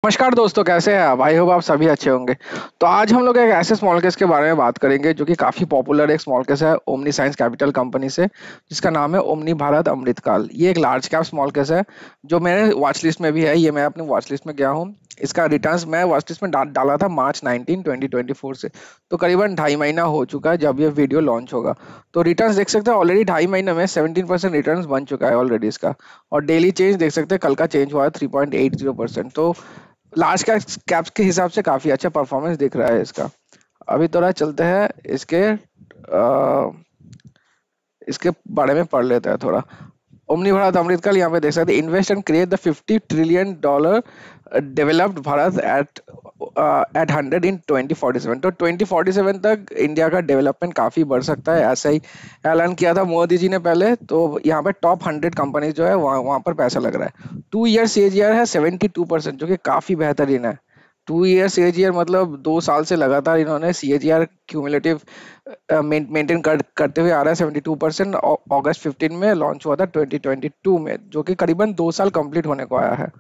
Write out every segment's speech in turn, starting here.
नमस्कार दोस्तों, कैसे हैं आप? आई होप आप सभी अच्छे होंगे। तो आज हम लोग एक ऐसे स्मॉल केस के बारे में बात करेंगे जो कि काफ़ी पॉपुलर एक स्मॉल केस है ओमनी साइंस कैपिटल कंपनी से, जिसका नाम है ओमनी भारत अमृतकाल। ये एक लार्ज कैप स्मॉल केस है जो मेरे वॉच लिस्ट में भी है। ये मैं अपनी वॉच लिस्ट में गया हूँ। इसका रिटर्न्स मैं वॉच लिस्ट में डाला था मार्च 19 2024 से। तो करीबन 2.5 महीना हो चुका है जब ये वीडियो लॉन्च होगा। तो रिटर्न्स देख सकते हैं, ऑलरेडी 2.5 महीने में 17% रिटर्न्स बन चुका है ऑलरेडी इसका। और डेली चेंज देख सकते हैं, कल का चेंज हुआ है 3.80%। तो लार्ज कैप्स के हिसाब से काफी अच्छा परफॉर्मेंस दिख रहा है इसका। अभी थोड़ा चलते हैं इसके बारे में पढ़ लेते हैं थोड़ा। ओमनी भारत अमृतकाल, यहाँ पे देख सकते हैं, invest and create the $50 trillion developed Bharat at 100 in 2047। तो 2047 तक इंडिया का डेवलपमेंट काफी बढ़ सकता है, ऐसा ही ऐलान किया था मोदी जी ने पहले। तो यहाँ पे टॉप 100 कंपनी जो है वहाँ वहाँ पर पैसा लग रहा है। 2 ईयर CAGR है 72%, जो कि काफी बेहतरीन है। 2 ईयर CAGR मतलब 2 साल से लगातार इन्होंने CAGR क्यूमुलेटिव मेंटेन करते हुए आ रहा है 72%। अगस्त 15 में लॉन्च हुआ था 2022 में, जो कि करीबन 2 साल कंप्लीट होने को आया है।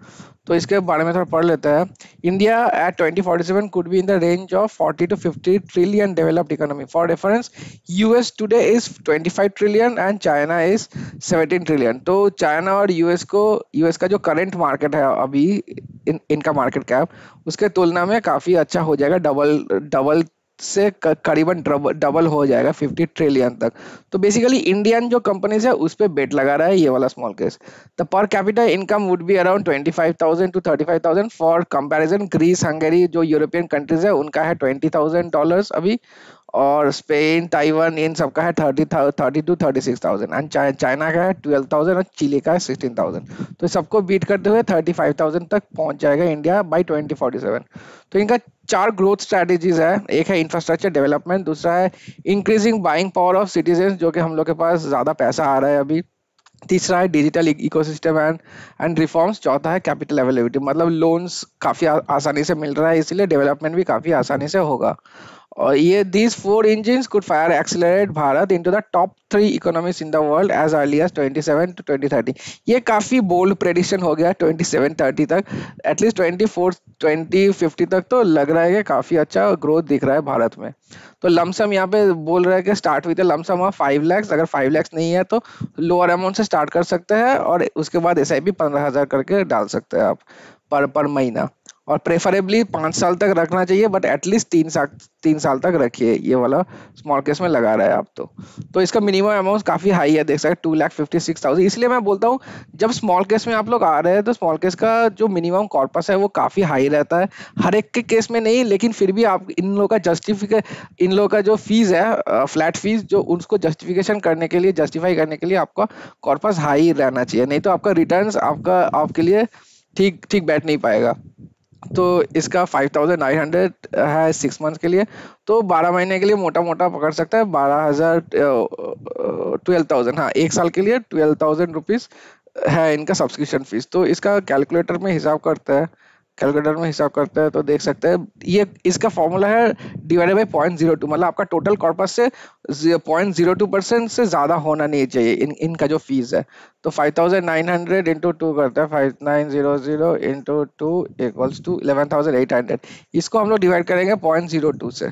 तो इसके बारे में थोड़ा पढ़ लेते हैं। India at 2047 could be in the range of 40 to 50 trillion developed economy. For reference, US today is 25 trillion and China is 17 trillion. तो चाइना और यूएस का जो करंट मार्केट है अभी, इनका मार्केट कैप उसके तुलना में काफी अच्छा हो जाएगा। डबल डबल से करीबन डबल हो जाएगा 50 ट्रिलियन तक। तो बेसिकली इंडियन जो कंपनीज है उस पे बेट लगा रहा है ये वाला small case. The per capita income would be around 25,000 to 35,000। For comparison, Greece, Hungary जो यूरोपियन कंट्रीज है उनका है $20,000 अभी। और स्पेन, ताइवान, इन सबका है 30 to 36,000। एंड चाइना का है 12,000 और चिली का है 16,000। तो सबको बीट करते हुए 35,000 तक पहुंच जाएगा इंडिया बाई 2047। तो इनका 4 ग्रोथ स्ट्रेटेजीज है। एक है इंफ्रास्ट्रक्चर डेवलपमेंट, दूसरा है increasing buying power of citizen, जो कि हम लोग के पास ज्यादा पैसा आ रहा है अभी। तीसरा है डिजिटल इकोसिस्टम एंड रिफॉर्म्स। चौथा है कैपिटल अवेलेबिलिटी, मतलब लोन्स काफी आसानी से मिल रहा है, इसलिए डेवलपमेंट भी काफी आसानी से होगा। और ये these four engines could fire accelerate Bharat into the top 3 economies in the world as early as 27 to 2030। ये काफी बोल्ड प्रेडिक्शन हो गया 27-30 तक। एटलीस्ट 2050 तक तो लग रहा है कि काफी अच्छा ग्रोथ दिख रहा है भारत में। तो लमसम यहाँ पे बोल रहा है कि start with lump sum of 5 lakhs। अगर 5 lakhs नहीं है तो लोअर अमाउंट से स्टार्ट कर सकते हैं, और उसके बाद SIP 15,000 करके डाल सकते हैं आप पर महीना। और प्रेफरेबली 5 साल तक रखना चाहिए, बट एटलीस्ट 3 साल तक रखिए। ये वाला स्मॉल केस में लगा रहा है आप तो इसका मिनिमम अमाउंट काफी हाई है, देख सकते हैं 2,56,000। इसलिए मैं बोलता हूँ, जब स्मॉल केस में आप लोग आ रहे हैं तो स्मॉल केस का जो मिनिमम कॉर्पस है वो काफी हाई रहता है। हर एक के केस में नहीं, लेकिन फिर भी आप इन लोगों का जो फीस है, फ्लैट फीस, जो उसको जस्टिफाई करने के लिए आपका कॉर्पस हाई रहना चाहिए, नहीं तो आपका रिटर्न्स आपके लिए ठीक ठीक बैठ नहीं पाएगा। तो इसका 5,900 है 6 मंथ के लिए। तो 12 महीने के लिए मोटा मोटा पकड़ सकता है 12,000, 12,000। हाँ, 1 साल के लिए 12,000 रुपीज है इनका सब्सक्रिप्शन फीस। तो इसका कैलकुलेटर में हिसाब करते हैं तो देख सकते हैं, ये इसका फॉर्मूला है डिवाइडेड बाई 0.02। मतलब आपका टोटल कॉर्पस से 0.02% से ज्यादा होना नहीं चाहिए इनका जो फीस है। तो 5,900 इंटू 2 करते हैं, 5,900 इंटू 2 इक्वल्स टू 11,800। इसको हम लोग डिवाइड करेंगे 0.02 से।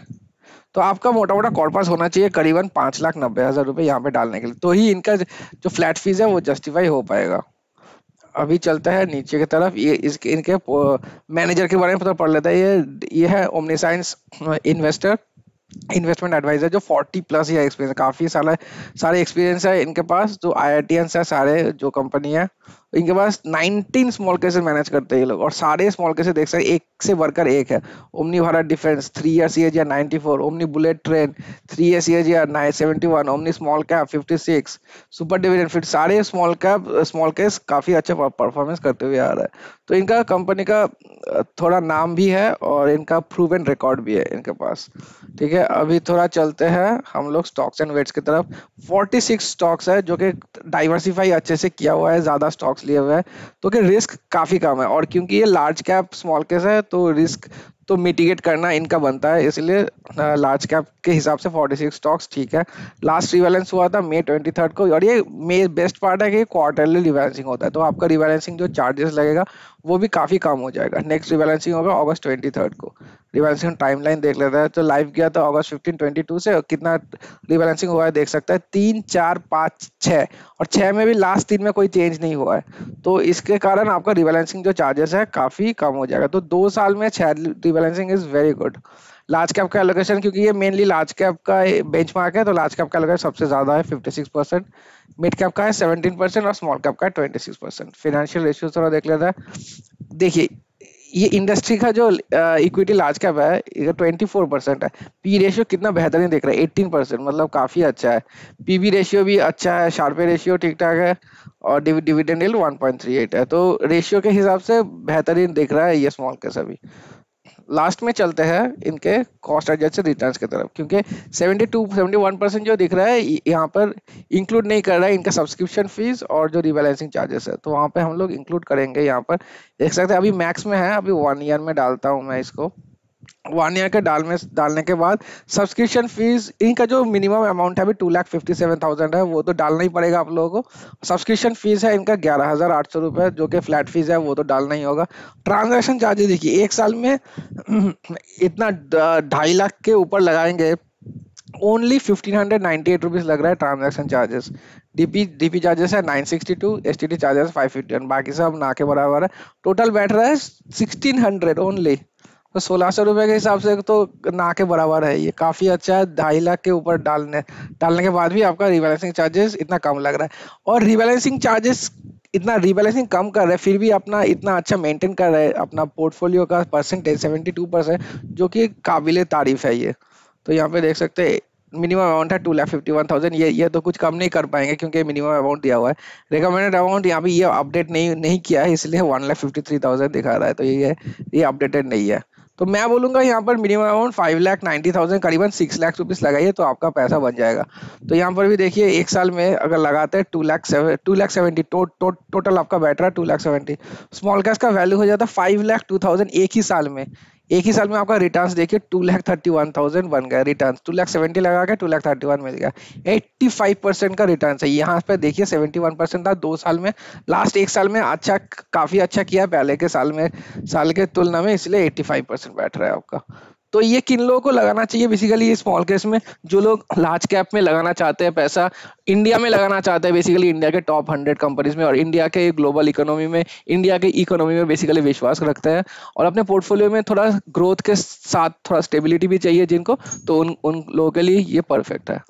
तो आपका मोटा मोटा कॉर्पस होना चाहिए करीबन 5,90,000 रुपये यहाँ पे डालने के लिए, तो ही इनका जो फ्लैट फीस है वो जस्टिफाई हो पाएगा। अभी चलता है नीचे की तरफ, ये इसके इनके मैनेजर के बारे में पता पढ़ लेता है। ये है ओमनी साइंस इन्वेस्टमेंट एडवाइजर, जो 40+ ईयर एक्सपीरियंस, काफी सारे एक्सपीरियंस है इनके पास। जो IITians है सारे, जो कंपनी है इनके पास 19 स्मॉल केसेस मैनेज करते हैं ये लोग। और सारे स्मॉल केसेस देख सकते हैं, एक से बढ़कर एक है। Omni Bharat defence 3 year CAGR 94, omni bullet train 3 year CAGR 71, omni small cap 56, super dividend फिर सारे स्मॉल केस काफी अच्छा परफॉर्मेंस करते हुए आ रहा है। तो इनका कंपनी का थोड़ा नाम भी है और इनका प्रूवन रिकॉर्ड भी है इनके पास। ठीक है, अभी थोड़ा चलते हैं हम लोग स्टॉक्स एंड वेट्स की तरफ। 46 स्टॉक्स है, जो कि डाइवर्सिफाई अच्छे से किया हुआ है, ज्यादा स्टॉक्स लिए हुए हैं, तो कि रिस्क काफी कम है। और क्योंकि ये लार्ज कैप स्मॉल केस है तो रिस्क तो मिटिगेट करना इनका बनता है, इसलिए लार्ज कैप के हिसाब से 46 स्टॉक्स ठीक है। लास्ट रिबैलेंस हुआ था मई 23 को, और ये बेस्ट पार्ट है कि क्वार्टरली रिबैलेंसिंग होता है, तो आपका रिबैलेंसिंग जो चार्जेस लगेगा वो भी काफ़ी कम हो जाएगा। नेक्स्ट रिबैलेंसिंग होगा अगस्त 23 को। रिबैलेंसिंग टाइमलाइन देख लेता है, तो लाइव गया था अगस्त 15-22 से, कितना रिबैलेंसिंग हुआ है देख सकता है, 3, 4, 5, 6, और 6 में भी लास्ट 3 में कोई चेंज नहीं हुआ है, तो इसके कारण आपका रिबैलेंसिंग जो चार्जेस है काफ़ी कम हो जाएगा। तो 2 साल में 6 rebalancing is very good. Large cap का एलोकेशन, क्योंकि ये मेनली लार्ज कैप का बेंचमार्क है, तो लार्ज कैप का एलोकेशन सबसे ज़्यादा है 56%, मिड कैप का है 17% और स्मॉल कैप का है 26%। फाइनेंशियल रेशियो थोड़ा देख लेता है। देखिए ये इंडस्ट्री का जो इक्विटी लार्ज कैप है ये 24% है। पी रेशियो कितना बेहतरीन देख रहा है 18%, मतलब काफ़ी अच्छा है। पीबी रेशियो भी अच्छा है, शार्पे रेशियो ठीक ठाक है, और डिविडेंड यील्ड 1.38 है, तो रेशियो के हिसाब से बेहतरीन दिख रहा है ये स्मॉल कैप सभी। लास्ट में चलते हैं इनके कॉस्ट एडजस्टेड रिटर्न्स की तरफ, क्योंकि 71% जो दिख रहा है यहाँ पर इंक्लूड नहीं कर रहा है इनका सब्सक्रिप्शन फीस और जो रिबैलेंसिंग चार्जेस है, तो वहाँ पे हम लोग इंक्लूड करेंगे। यहाँ पर देख सकते हैं अभी मैक्स में है, अभी 1 ईयर में डालता हूँ मैं इसको। 1 ईयर के डालने के बाद सब्सक्रिप्शन फीस इनका जो मिनिमम अमाउंट है अभी 2,57,000 है, वो तो डालना ही पड़ेगा आप लोगों को। सब्सक्रिप्शन फीस है इनका 11,800 रुपये, जो कि फ्लैट फीस है, वो तो डालना ही होगा। ट्रांजैक्शन चार्जेस देखिए एक साल में इतना 2.5 लाख के ऊपर लगाएंगे, ओनली 1,598 रुपीज लग रहा है ट्रांजैक्शन चार्जेस। डीपी चार्जेस है 962, एसटीडी चार्जेस 551, बाकी सब ना के बराबर है। टोटल बैठ रहा है 1,600 ओनली, तो 1,600 रुपए के हिसाब से तो ना के बराबर है, ये काफ़ी अच्छा है। 2.5 लाख के ऊपर डालने के बाद भी आपका रिबैलेंसिंग चार्जेस इतना कम लग रहा है, और रिबैलेंसिंग चार्जेस इतना रिबैलेंसिंग कम कर रहे हैं, फिर भी अपना इतना अच्छा मेंटेन कर रहे हैं अपना पोर्टफोलियो का परसेंटेज 72%, जो कि काबिले तारीफ है ये। तो यहाँ पे देख सकते हैं मिनिमम अमाउंट है 2,51,000, ये तो कुछ कम नहीं कर पाएंगे क्योंकि मिनिमम अमाउंट दिया हुआ है। रिकमेंडेड अमाउंट यहाँ पे ये अपडेट नहीं किया है, इसलिए 1,53,000 दिखा रहा है, तो ये अपडेटेड नहीं है। तो मैं बोलूंगा यहाँ पर मिनिमम अमाउंट 5,90,000, करीबन 6 लाख रुपीस लगाइए तो आपका पैसा बन जाएगा। तो यहाँ पर भी देखिए एक साल में अगर लगाते हैं 2,70,000 टोटल आपका बैठ रहा है 2,70,000। स्मॉल कैश का वैल्यू हो जाता है 5,02,000 एक ही साल में। एक ही साल में आपका रिटर्न्स देखिए 2,31,000 बन गया, रिटर्न 2,70,000 लगा के 2,31,000 मिल गया। 85% का रिटर्न है। यहाँ पे देखिए 71% था 2 साल में, लास्ट एक साल में अच्छा काफी अच्छा किया पहले के साल के तुलना में, इसलिए 85% बैठ रहा है आपका। तो ये किन लोगों को लगाना चाहिए बेसिकली, ये स्मॉल कैश में जो लोग लार्ज कैप में लगाना चाहते हैं पैसा, इंडिया में लगाना चाहते हैं बेसिकली, इंडिया के टॉप 100 कंपनीज में, और इंडिया के ग्लोबल इकोनॉमी में, इंडिया के इकोनॉमी में बेसिकली विश्वास रखते हैं, और अपने पोर्टफोलियो में थोड़ा ग्रोथ के साथ थोड़ा स्टेबिलिटी भी चाहिए जिनको, तो उन लोगों के लिए ये परफेक्ट है।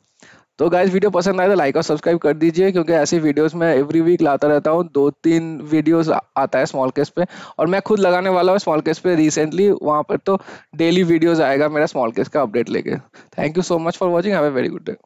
तो गाइस वीडियो पसंद आए तो लाइक और सब्सक्राइब कर दीजिए, क्योंकि ऐसी वीडियोस मैं एवरी वीक लाता रहता हूँ, 2-3 वीडियोस आता है स्मॉल केस पे, और मैं खुद लगाने वाला हूँ स्मॉल केस पे रिसेंटली, वहाँ पर तो डेली वीडियोस आएगा मेरा स्मॉल केस का अपडेट लेके। Thank you so much for watching, have a very good day.